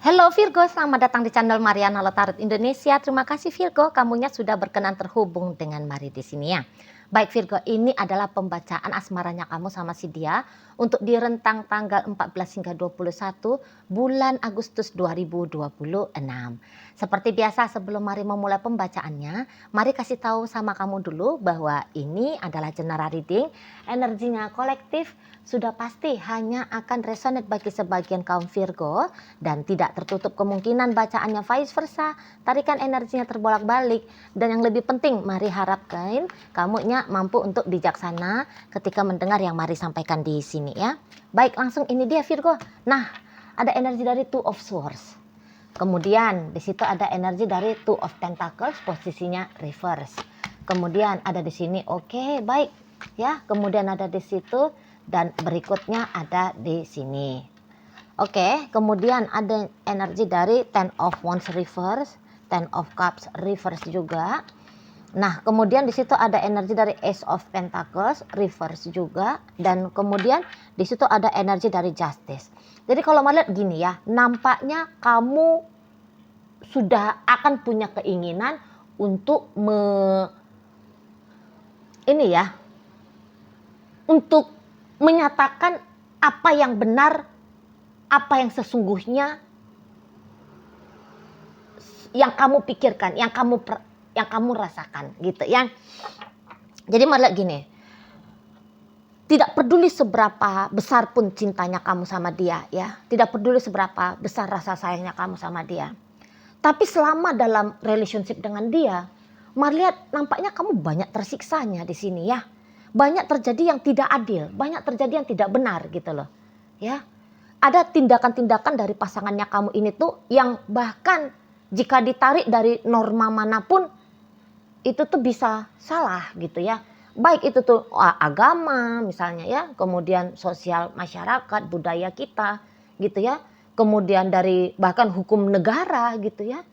Halo Virgo, selamat datang di channel Mariana Lotarot Indonesia. Terima kasih Virgo, kamunya sudah berkenan terhubung dengan Mari di sini ya. Baik Virgo, ini adalah pembacaan asmaranya kamu sama si dia untuk di rentang tanggal 14 hingga 21 bulan Agustus 2026. Seperti biasa sebelum Mari memulai pembacaannya, Mari kasih tahu sama kamu dulu bahwa ini adalah general reading, energinya kolektif, sudah pasti hanya akan resonate bagi sebagian kaum Virgo dan tidak tertutup kemungkinan bacaannya vice versa, tarikan energinya terbolak-balik. Dan yang lebih penting, Mari harapkan kamunya mampu untuk bijaksana ketika mendengar yang Mari sampaikan di sini ya. Baik, langsung ini dia Virgo. Nah, ada energi dari Two of Swords. Kemudian di situ ada energi dari Two of Pentacles, posisinya reverse. Kemudian ada di sini, oke, baik ya. Kemudian ada di situ dan berikutnya ada di sini. Oke, kemudian ada energi dari Ten of Wands reverse, Ten of Cups reverse juga. Nah, kemudian di situ ada energi dari Ace of Pentacles reverse juga, dan kemudian di situ ada energi dari Justice. Jadi kalau melihat gini ya, nampaknya kamu sudah akan punya keinginan untuk untuk menyatakan apa yang benar, apa yang sesungguhnya yang kamu pikirkan, yang kamu rasakan gitu ya. Jadi malah gini, tidak peduli seberapa besar pun cintanya kamu sama dia ya, tidak peduli seberapa besar rasa sayangnya kamu sama dia. Tapi selama dalam relationship dengan dia, melihat nampaknya kamu banyak tersiksanya di sini ya. Banyak terjadi yang tidak adil, banyak terjadi yang tidak benar gitu loh. Ya. Ada tindakan-tindakan dari pasangannya kamu ini tuh yang bahkan jika ditarik dari norma manapun itu tuh bisa salah gitu ya. Baik itu tuh agama misalnya ya, kemudian sosial masyarakat, budaya kita gitu ya. Kemudian dari bahkan hukum negara gitu ya.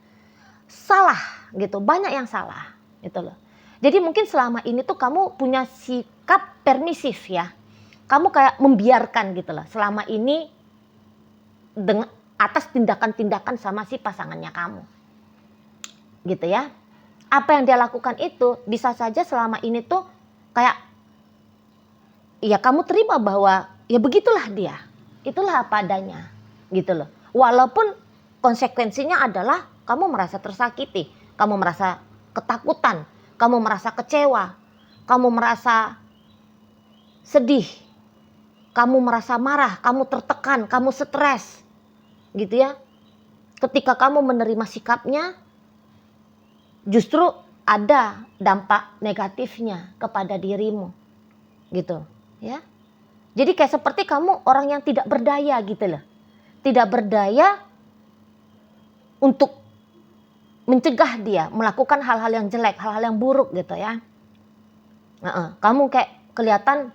Salah gitu, banyak yang salah gitu loh. Jadi mungkin selama ini tuh kamu punya sikap permisif ya. Kamu kayak membiarkan gitu loh. Selama ini dengan atas tindakan-tindakan sama si pasangannya kamu. Gitu ya. Apa yang dia lakukan itu bisa saja selama ini tuh kayak ya kamu terima bahwa ya begitulah dia. Itulah apa adanya gitu loh. Walaupun konsekuensinya adalah kamu merasa tersakiti, kamu merasa ketakutan, kamu merasa kecewa, kamu merasa sedih, kamu merasa marah, kamu tertekan, kamu stres. Gitu ya. Ketika kamu menerima sikapnya, justru ada dampak negatifnya kepada dirimu. Gitu, ya. Jadi kayak seperti kamu orang yang tidak berdaya gitu loh. Tidak berdaya untuk mencegah dia melakukan hal-hal yang jelek, hal-hal yang buruk gitu ya. Kamu kayak kelihatan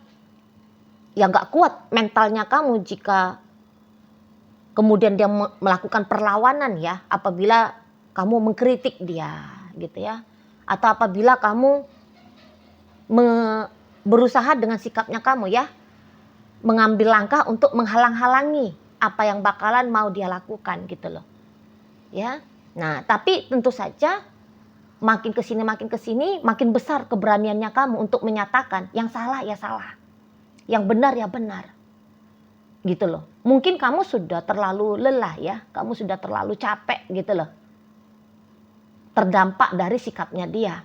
ya gak kuat mentalnya kamu jika kemudian dia melakukan perlawanan ya, apabila kamu mengkritik dia gitu ya. Atau apabila kamu berusaha dengan sikapnya kamu ya, mengambil langkah untuk menghalang-halangi apa yang bakalan mau dia lakukan gitu loh. Ya. Nah, tapi tentu saja makin kesini makin besar keberaniannya kamu untuk menyatakan yang salah ya salah, yang benar ya benar. Gitu loh. Mungkin kamu sudah terlalu lelah ya, kamu sudah terlalu capek gitu loh. Terdampak dari sikapnya dia.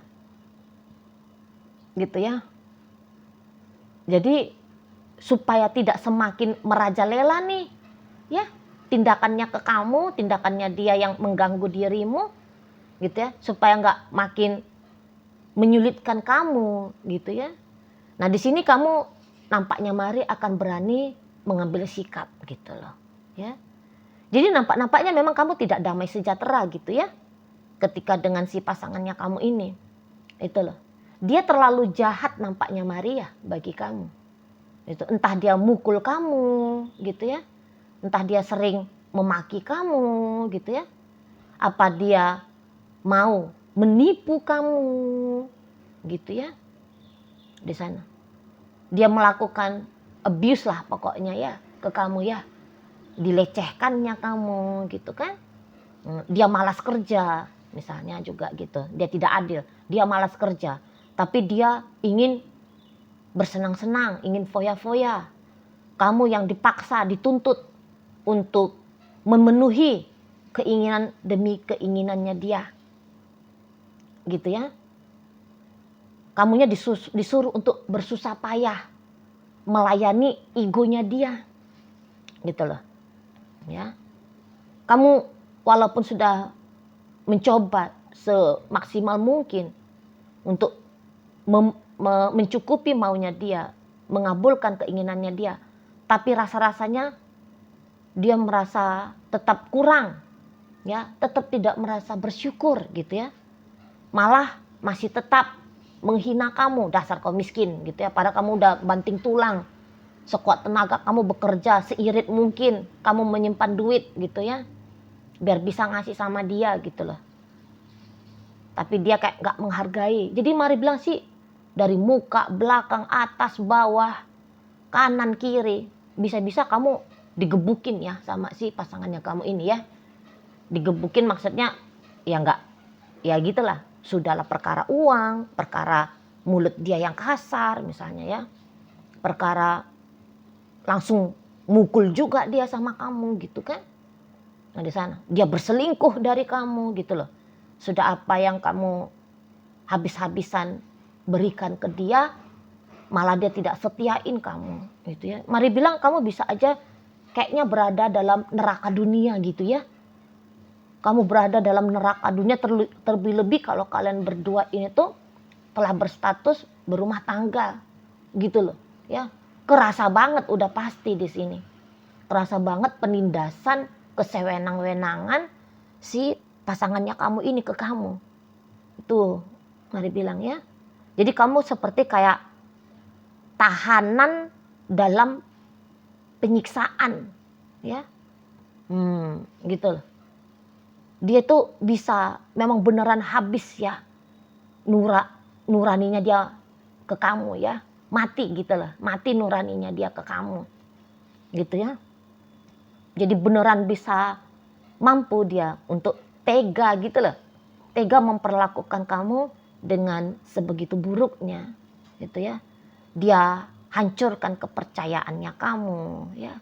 Gitu ya. Jadi supaya tidak semakin merajalela nih ya, tindakannya ke kamu, tindakannya dia yang mengganggu dirimu gitu ya, supaya nggak makin menyulitkan kamu gitu ya. Nah di sini kamu nampaknya Mari akan berani mengambil sikap gitu loh ya. Jadi nampaknya memang kamu tidak damai sejahtera gitu ya ketika dengan si pasangannya kamu ini. Itu loh. Dia terlalu jahat nampaknya Maria bagi kamu. Itu entah dia mukul kamu gitu ya. Entah dia sering memaki kamu gitu ya. Apa dia mau menipu kamu gitu ya. Di sana. Dia melakukan abuse lah pokoknya ya ke kamu ya. dilecehkannya kamu gitu kan. Dia malas kerja misalnya juga gitu, dia tidak adil, dia malas kerja tapi dia ingin bersenang-senang, ingin foya-foya. Kamu yang dipaksa, dituntut untuk memenuhi keinginan demi keinginannya dia gitu ya. Kamunya disuruh untuk bersusah payah melayani egonya dia gitu loh ya. Kamu walaupun sudah mencoba semaksimal mungkin untuk mencukupi maunya dia, mengabulkan keinginannya dia, tapi rasa-rasanya dia merasa tetap kurang ya, tetap tidak merasa bersyukur gitu ya. Malah masih tetap menghina kamu, dasar kau miskin gitu ya. Padahal kamu udah banting tulang, sekuat tenaga kamu bekerja, seirit mungkin kamu menyimpan duit gitu ya, biar bisa ngasih sama dia gitu loh. Tapi dia kayak gak menghargai. Jadi mari bilang sih, dari muka, belakang, atas, bawah, kanan, kiri, bisa-bisa kamu digebukin ya sama si pasangannya kamu ini ya. Digebukin maksudnya ya gak, ya gitulah. Sudahlah perkara uang, perkara mulut dia yang kasar misalnya ya. Perkara langsung mukul juga dia sama kamu gitu kan. Nah di sana dia berselingkuh dari kamu gitu loh. Sudah apa yang kamu habis-habisan berikan ke dia, malah dia tidak setiain kamu gitu ya. Mari bilang kamu bisa aja kayaknya berada dalam neraka dunia gitu ya. Kamu berada dalam neraka dunia, terlebih lebih kalau kalian berdua ini tuh telah berstatus berumah tangga gitu loh ya. Kerasa banget udah pasti di sini. Kerasa banget penindasan, kesewenang-wenangan si pasangannya kamu ini ke kamu. Itu mari bilang ya. Jadi kamu seperti kayak tahanan dalam penyiksaan ya. Gitu loh. Dia tuh bisa memang beneran habis ya nuraninya dia ke kamu ya. Mati gitu loh. Mati nuraninya dia ke kamu. Gitu ya. Jadi beneran bisa mampu dia untuk tega gitu loh. Tega memperlakukan kamu dengan sebegitu buruknya gitu ya. Dia hancurkan kepercayaannya kamu ya.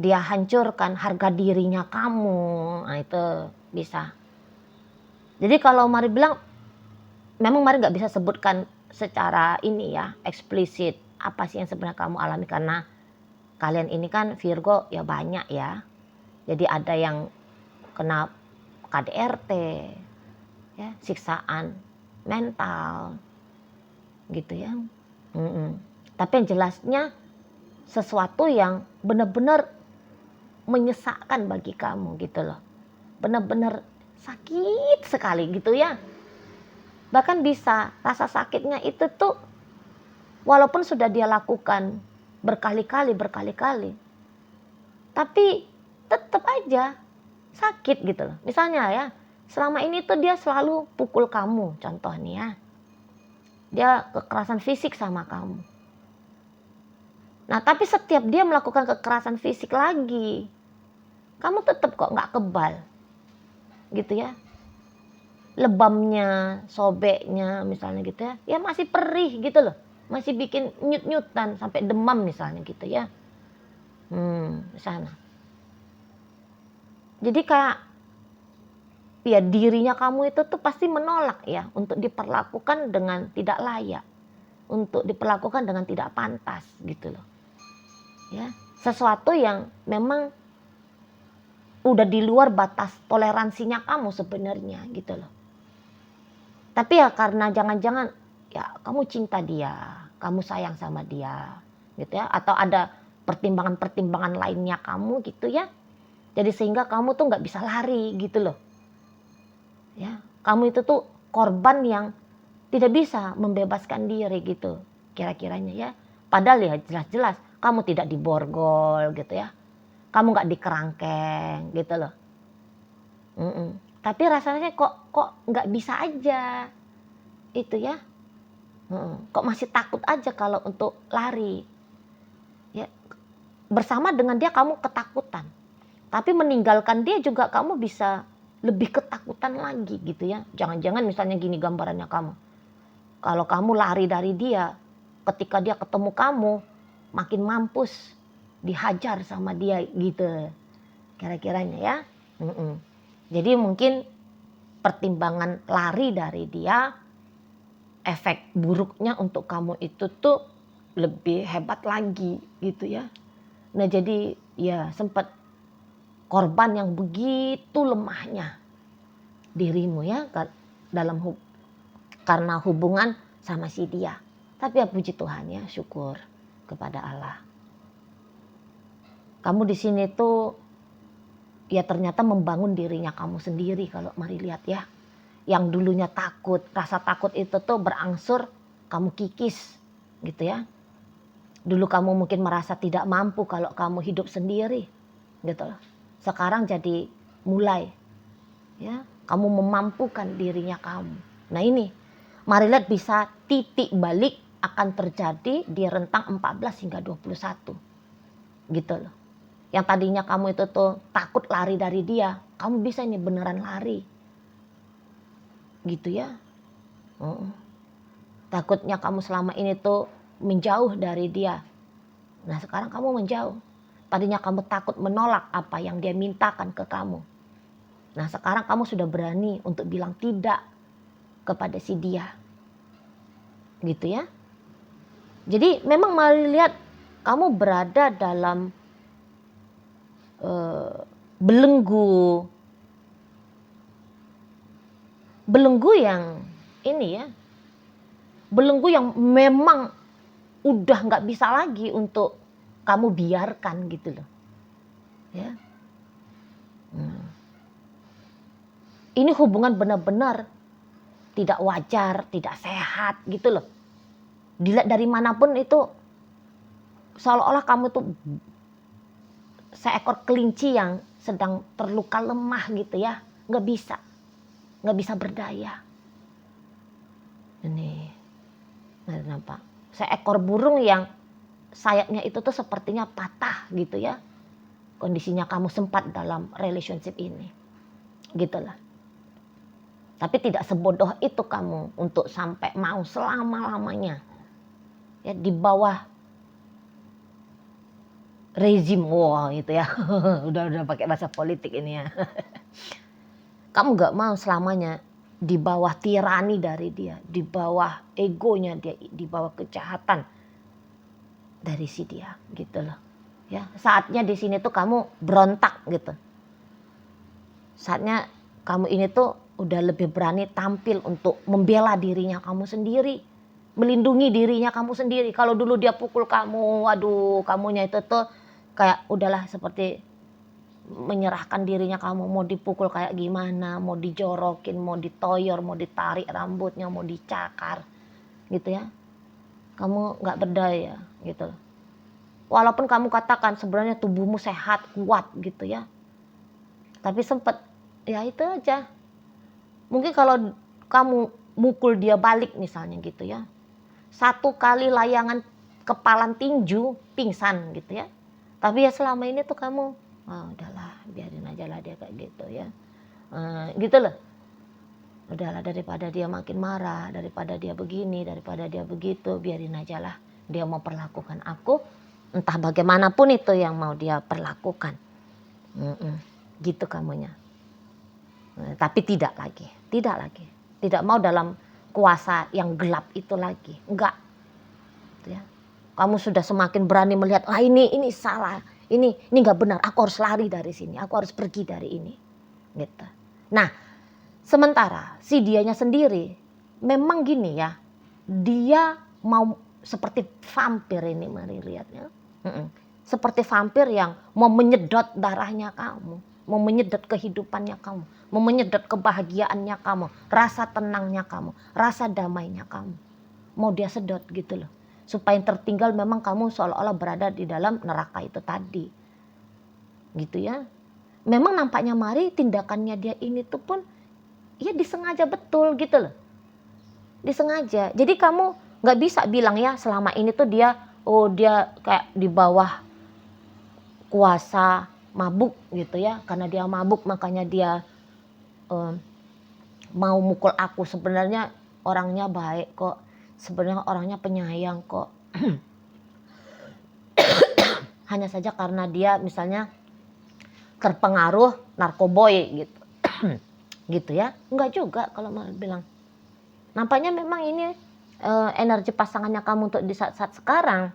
Dia hancurkan harga dirinya kamu. Nah itu bisa. Jadi kalau mari bilang, memang mari gak bisa sebutkan secara ini ya, eksplisit apa sih yang sebenarnya kamu alami, karena kalian ini kan Virgo ya banyak ya. Jadi ada yang kena KDRT ya, siksaan mental gitu ya. Tapi yang jelasnya sesuatu yang benar-benar menyesakkan bagi kamu gitu loh. Benar-benar sakit sekali gitu ya. Bahkan bisa rasa sakitnya itu tuh walaupun sudah dia lakukan berkali-kali, tapi tetap aja sakit gitu loh. Misalnya ya, selama ini tuh dia selalu pukul kamu, contoh nih ya. Dia kekerasan fisik sama kamu. Nah tapi setiap dia melakukan kekerasan fisik lagi, kamu tetap kok gak kebal gitu ya. Lebamnya, sobeknya misalnya gitu ya, ya masih perih gitu loh. Masih bikin nyut-nyutan sampai demam misalnya gitu ya. Misalnya. Jadi kayak ya dirinya kamu itu tuh pasti menolak ya untuk diperlakukan dengan tidak layak, untuk diperlakukan dengan tidak pantas gitu loh. Ya, sesuatu yang memang udah di luar batas toleransinya kamu sebenarnya gitu loh. Tapi ya karena jangan-jangan ya kamu cinta dia, kamu sayang sama dia gitu ya, atau ada pertimbangan-pertimbangan lainnya kamu gitu ya. Jadi sehingga kamu tuh nggak bisa lari gitu loh. Ya, kamu itu tuh korban yang tidak bisa membebaskan diri gitu kira-kiranya ya. Padahal ya jelas-jelas kamu tidak diborgol gitu ya. Kamu nggak dikerangkeng gitu loh. Tapi rasanya kok nggak bisa aja itu ya. Kok masih takut aja kalau untuk lari ya. bersama dengan dia kamu ketakutan. Tapi meninggalkan dia juga kamu bisa lebih ketakutan lagi gitu ya. Jangan-jangan misalnya gini gambarannya kamu. Kalau kamu lari dari dia, ketika dia ketemu kamu, makin mampus dihajar sama dia gitu. Kira-kiranya ya. Jadi mungkin pertimbangan lari dari dia, efek buruknya untuk kamu itu tuh lebih hebat lagi gitu ya. Nah jadi ya sempat korban yang begitu lemahnya dirimu ya karena hubungan sama si dia. Tapi ya puji Tuhan ya, syukur kepada Allah. Kamu di sini tuh ya ternyata membangun dirinya kamu sendiri. Kalau mari lihat ya, yang dulunya takut, rasa takut itu tuh berangsur kamu kikis gitu ya. Dulu kamu mungkin merasa tidak mampu kalau kamu hidup sendiri gitu loh. Sekarang jadi mulai ya, kamu memampukan dirinya kamu. Nah ini, mari lihat bisa titik balik akan terjadi di rentang 14 hingga 21. Gitu loh. Yang tadinya kamu itu tuh takut lari dari dia, kamu bisa ini beneran lari. Gitu ya. Takutnya kamu selama ini tuh menjauh dari dia. Nah sekarang kamu menjauh. Tadinya kamu takut menolak apa yang dia mintakan ke kamu. Nah sekarang kamu sudah berani untuk bilang tidak kepada si dia. Gitu ya. Jadi memang mari lihat kamu berada dalam belenggu yang ini ya. Belenggu yang memang udah gak bisa lagi untuk kamu biarkan gitu loh. Ya. Ini hubungan benar-benar tidak wajar, tidak sehat gitu loh. Dilihat dari manapun itu seolah-olah kamu tuh seekor kelinci yang sedang terluka lemah gitu ya. Gak bisa berdaya. Ini, nampak. Seekor burung yang sayapnya itu tuh sepertinya patah gitu ya. Kondisinya kamu sempat dalam relationship ini. Gitulah. Tapi tidak sebodoh itu kamu untuk sampai mau selama-lamanya ya di bawah rezim gitu ya. udah pakai bahasa politik ini ya. Kamu gak mau selamanya di bawah tirani dari dia, di bawah egonya dia, di bawah kejahatan dari si dia gitu loh. Ya, saatnya di sini tuh kamu berontak gitu. Saatnya kamu ini tuh udah lebih berani tampil untuk membela dirinya kamu sendiri, melindungi dirinya kamu sendiri. Kalau dulu dia pukul kamu, waduh, kamunya itu tuh kayak udahlah seperti menyerahkan dirinya kamu, mau dipukul kayak gimana, mau dijorokin, mau ditoyor, mau ditarik rambutnya, mau dicakar gitu ya. Kamu gak berdaya gitu. Walaupun kamu katakan sebenarnya tubuhmu sehat, kuat gitu ya. Tapi sempat ya itu aja. Mungkin kalau kamu mukul dia balik misalnya gitu ya. Satu kali layangan kepalan tinju, pingsan gitu ya. Tapi ya selama ini tuh kamu, udahlah biarin aja lah dia kayak gitu ya. Gitu loh. Udahlah daripada dia makin marah, daripada dia begini, daripada dia begitu, biarin aja lah. Dia mau perlakukan aku, entah bagaimanapun itu yang mau dia perlakukan. Gitu kamunya. Tapi tidak lagi. Tidak mau dalam kuasa yang gelap itu lagi. Enggak. Ya. Kamu sudah semakin berani melihat, ini salah. Ini enggak benar. Aku harus lari dari sini. Aku harus pergi dari ini. Gitu. Nah, sementara si dianya sendiri memang gini ya. Dia mau seperti vampir ini, mari lihat ya. Seperti vampir yang mau menyedot darahnya kamu, mau menyedot kehidupannya kamu, mau menyedot kebahagiaannya kamu, rasa tenangnya kamu, rasa damainya kamu. Mau dia sedot gitu loh. Supaya yang tertinggal memang kamu seolah-olah berada di dalam neraka itu tadi. Gitu ya. Memang nampaknya mari tindakannya dia ini tuh pun ya disengaja betul gitu loh. Disengaja. Jadi kamu gak bisa bilang ya selama ini tuh dia kayak di bawah kuasa mabuk gitu ya. Karena dia mabuk makanya dia mau mukul aku. Sebenarnya orangnya baik kok. Sebenarnya orangnya penyayang kok. Hanya saja karena dia misalnya terpengaruh narkoboy gitu. Gitu ya. Enggak juga kalau mau bilang. Nampaknya memang ini energi pasangannya kamu untuk di saat-saat sekarang.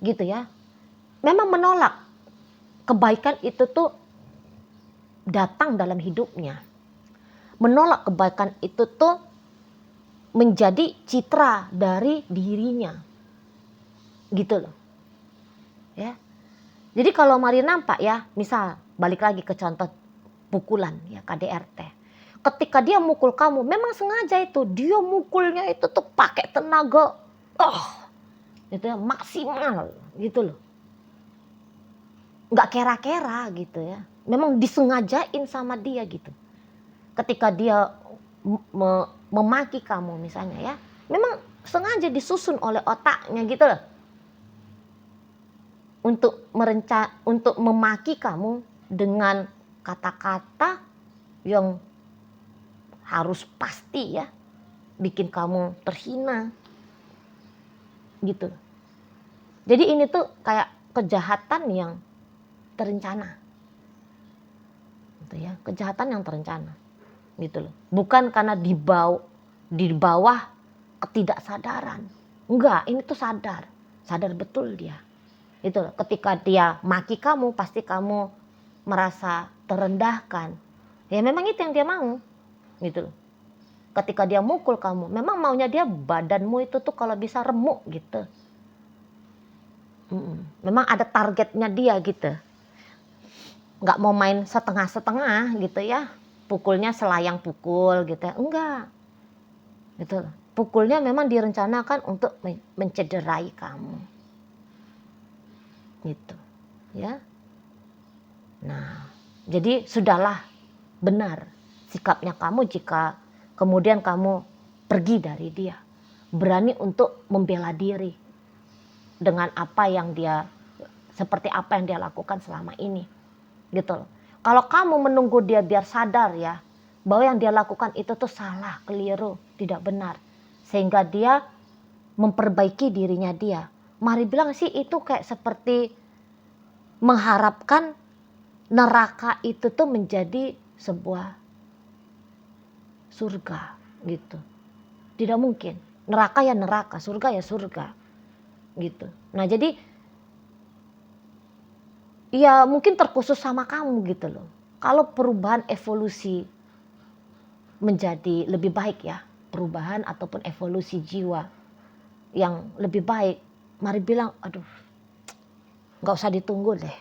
Gitu ya. Memang menolak kebaikan itu tuh datang dalam hidupnya. Menolak kebaikan itu tuh menjadi citra dari dirinya. Gitu loh. Ya. Jadi kalau mari nampak ya, misal balik lagi ke contoh pukulan ya, KDRT. Ketika dia mukul kamu, memang sengaja itu dia mukulnya itu tuh pakai tenaga itu ya maksimal gitu loh. Nggak kera-kera gitu ya. Memang disengajain sama dia gitu. Ketika dia memaki kamu misalnya ya, memang sengaja disusun oleh otaknya gitu loh. Untuk memaki kamu dengan kata-kata yang harus pasti ya, bikin kamu terhina gitu. Jadi ini tuh kayak kejahatan yang terencana gitu ya, kejahatan yang terencana gitu loh. Bukan karena di bawah ketidaksadaran, enggak, ini tuh sadar betul dia. Itu loh, ketika dia maki kamu pasti kamu merasa terendahkan. Ya memang itu yang dia mau gitu loh. Ketika dia mukul kamu, memang maunya dia badanmu itu tuh kalau bisa remuk gitu. Memang ada targetnya dia gitu. Nggak mau main setengah-setengah gitu ya. Pukulnya selayang pukul gitu ya. Enggak. Gitu loh. Pukulnya memang direncanakan untuk mencederai kamu. Gitu. Ya. Nah, jadi sudahlah benar sikapnya kamu jika kemudian kamu pergi dari dia. Berani untuk membela diri dengan apa yang dia, seperti apa yang dia lakukan selama ini. Gitu loh. Kalau kamu menunggu dia biar sadar ya, bahwa yang dia lakukan itu tuh salah, keliru, tidak benar. Sehingga dia memperbaiki dirinya dia. Mari bilang sih itu kayak seperti mengharapkan neraka itu tuh menjadi sebuah surga gitu. Tidak mungkin. Neraka ya neraka, surga ya surga. Gitu. Nah, jadi ya mungkin terkhusus sama kamu gitu loh. Kalau perubahan evolusi menjadi lebih baik ya, perubahan ataupun evolusi jiwa yang lebih baik, mari bilang aduh, nggak usah ditunggu deh,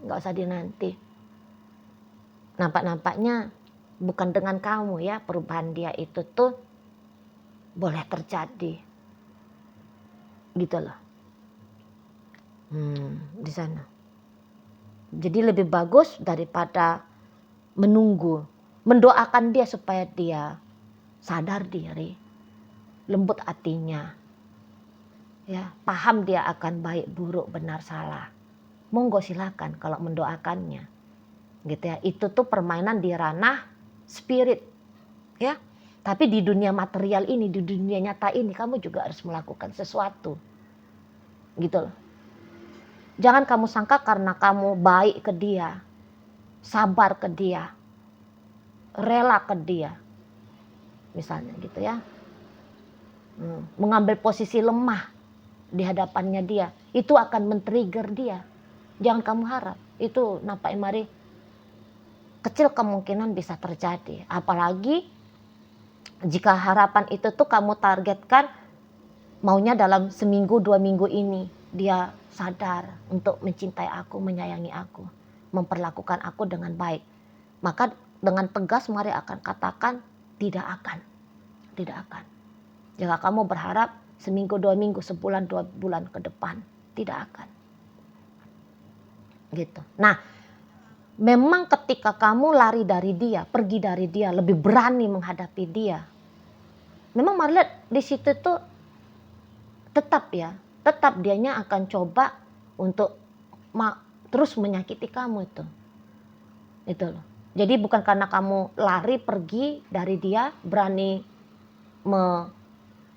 nggak usah dinanti. Nampak-nampaknya bukan dengan kamu ya, perubahan dia itu tuh boleh terjadi gitu loh. Di sana. Jadi lebih bagus daripada menunggu, mendoakan dia supaya dia sadar diri, lembut hatinya, ya paham dia akan baik buruk benar salah. Monggo silakan kalau mendoakannya, gitu ya. Itu tuh permainan di ranah spirit, ya. Tapi di dunia material ini, di dunia nyata ini, kamu juga harus melakukan sesuatu, gitu loh. Jangan kamu sangka karena kamu baik ke dia, sabar ke dia, rela ke dia, misalnya gitu ya, mengambil posisi lemah di hadapannya dia, itu akan men-trigger dia. Jangan kamu harap, itu nampaknya mari kecil kemungkinan bisa terjadi. Apalagi jika harapan itu tuh kamu targetkan maunya dalam seminggu 2 minggu ini dia sadar untuk mencintai aku, menyayangi aku, memperlakukan aku dengan baik. Maka dengan tegas mari akan katakan tidak akan. Jika kamu berharap seminggu 2 minggu, sebulan 2 bulan ke depan, tidak akan. Gitu. Nah, memang ketika kamu lari dari dia, pergi dari dia, lebih berani menghadapi dia. Memang mari lihat di situ tuh tetap dianya akan coba untuk terus menyakiti kamu itu loh. Jadi bukan karena kamu lari pergi dari dia, berani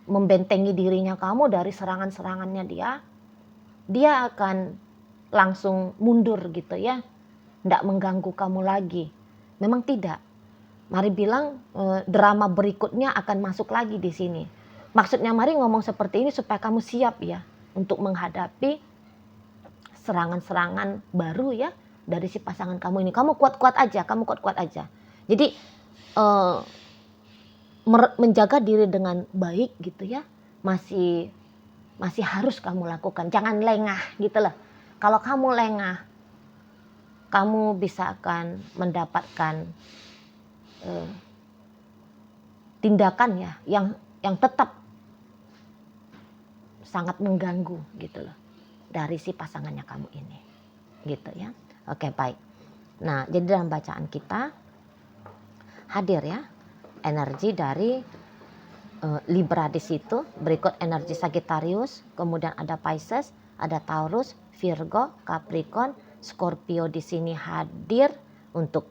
membentengi dirinya kamu dari serangan-serangannya dia akan langsung mundur gitu ya, tidak mengganggu kamu lagi. Memang tidak. Mari bilang drama berikutnya akan masuk lagi di sini. Maksudnya Mari ngomong seperti ini supaya kamu siap ya untuk menghadapi serangan-serangan baru ya dari si pasangan kamu ini. Kamu kuat-kuat aja. Jadi menjaga diri dengan baik gitu ya, masih harus kamu lakukan. Jangan lengah gitu loh. Kalau kamu lengah, kamu bisa akan mendapatkan tindakan ya yang tetap sangat mengganggu gitu loh dari si pasangannya kamu ini gitu ya. Oke, baik. Nah, jadi dalam bacaan kita hadir ya energi dari Libra di situ, berikut energi Sagittarius, kemudian ada Pisces, ada Taurus, Virgo, Capricorn, Scorpio di sini hadir untuk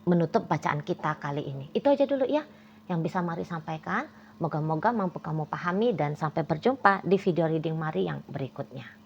menutup bacaan kita kali ini. Itu aja dulu ya yang bisa Mari sampaikan. Moga-moga mampu kamu pahami dan sampai berjumpa di video reading Mari yang berikutnya.